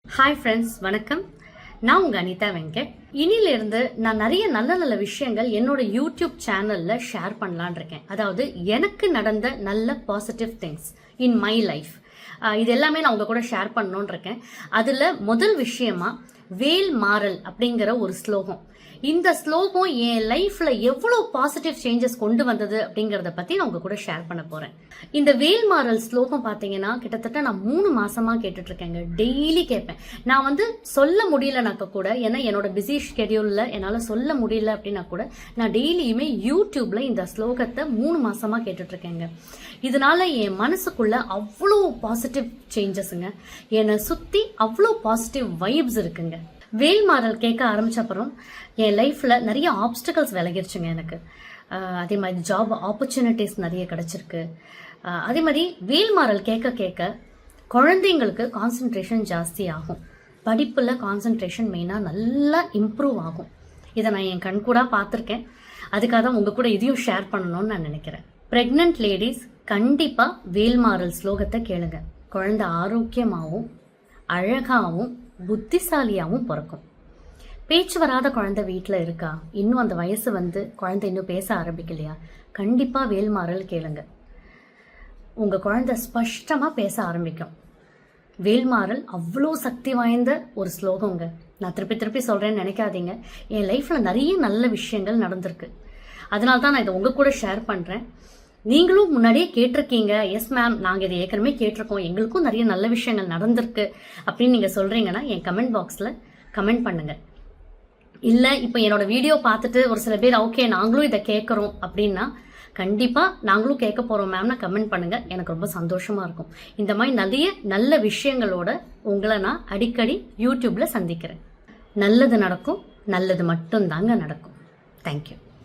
Hi friends, வணக்கம். நான் உங்க அனிதா வெங்கட். இனிலிருந்து நான் நிறைய நல்ல நல்ல விஷயங்கள் என்னோட யூடியூப் சேனல்ல ஷேர் பண்ணலான் இருக்கேன். அதாவது எனக்கு நடந்த நல்ல positive things in my life, இது எல்லாமே நான் உங்க கூட ஷேர் பண்ணணும்னு இருக்கேன். அதுல முதல் விஷயமா வேல் மாறல் அப்படிங்கிற ஒரு ஸ்லோகம். இந்த ஸ்லோகம் என் லைஃப்ல எவ்வளவு பாசிட்டிவ் சேஞ்சஸ் கொண்டு வந்தது அப்படிங்கறத பத்தி நான் உங்க கூட ஷேர் பண்ண போறேன். இந்த வேல் மாறல் ஸ்லோகம் பாத்தீங்கன்னா கிட்டத்தட்ட நான் 3 மாசமா கேட்டுட்டு இருக்கேங்க. டெய்லி கேட்பேன். நான் சொல்ல முடியலனாக்க கூட, ஏன்னா என்னோட பிஸி ஷெடியூல்ல என்னால சொல்ல முடியல அப்படின்னா கூட நான் டெய்லியுமே யூடியூப்ல இந்த ஸ்லோகத்தை 3 மாசமா கேட்டுட்டு இருக்கேங்க. இதனால என் மனசுக்குள்ள அவ்வளோ பாசிட்டிவ் சேஞ்சஸ்ங்க. என்னை சுத்தி அவ்வளோ பாசிட்டிவ் வைப்ஸ் இருக்குங்க. வேல் மாறல் கேட்க ஆரம்பிச்ச அப்புறம் என் லைஃப்ல நிறைய ஆப்ஸ்டிகல்ஸ் விலகிருச்சுங்க எனக்கு. அதே மாதிரி ஜாப் ஆப்பர்ச்சுனிட்டிஸ் நிறைய கிடைச்சிருக்கு. அதே மாதிரி வேல் மாறல் கேட்க கேட்க குழந்தைங்களுக்கு கான்சென்ட்ரேஷன் ஜாஸ்தி ஆகும். படிப்புல கான்சென்ட்ரேஷன் மெயினா நல்லா இம்ப்ரூவ் ஆகும். இதை நான் என் கண் கூட பார்த்துருக்கேன். அதுக்காக தான் உங்க கூட இதையும் ஷேர் பண்ணணும்னு நான் நினைக்கிறேன். பிரெக்னன்ட் லேடிஸ் கண்டிப்பா வேல் மாறல் ஸ்லோகத்தை கேளுங்க. குழந்தை ஆரோக்கியமாகவும் அழகாவும் புத்திசாலியாவும் பிறக்கும். பேச்சு வராத குழந்தை வீட்டுல இருக்கா, இன்னும் அந்த வயசு குழந்தை இன்னும் பேச ஆரம்பிக்கலையா, கண்டிப்பா வேல் மாறல் கேளுங்க. உங்க குழந்தை ஸ்பஷ்டமா பேச ஆரம்பிக்கும். வேல் மாறல் அவ்வளோ சக்தி வாய்ந்த ஒரு ஸ்லோகங்க. நான் திருப்பி திருப்பி சொல்றேன்னு நினைக்காதீங்க. என் லைஃப்ல நிறைய நல்ல விஷயங்கள் நடந்திருக்கு. அதனால தான் நான் இதை உங்க கூட ஷேர் பண்றேன். நீங்களும் முன்னாடியே கேட்டிருக்கீங்க, எஸ் மேம், நாங்க இதை ஏற்கனவே கேட்டிருக்கோம், எங்களுக்கும் நிறைய நல்ல விஷயங்கள் நடந்திருக்கு அப்படின்னு நீங்க சொல்றீங்கன்னா என் கமெண்ட் பாக்ஸ்ல கமெண்ட் பண்ணுங்க. இல்ல இப்ப என்னோட வீடியோ பார்த்துட்டு ஒரு சில பேர் ஓகே நாங்களும் இதை கேட்கறோம் அப்படின்னா கண்டிப்பா நாங்களும் கேட்க போறோம் மேம்னா கமெண்ட் பண்ணுங்க. எனக்கு ரொம்ப சந்தோஷமா இருக்கும். இந்த மாதிரி நிறைய நல்ல விஷயங்களோட உங்களை நான் அடிக்கடி யூடியூப்ல சந்திக்கிறேன். நல்லது நடக்கும், நல்லது மட்டும் தாங்க நடக்கும். தேங்க்யூ.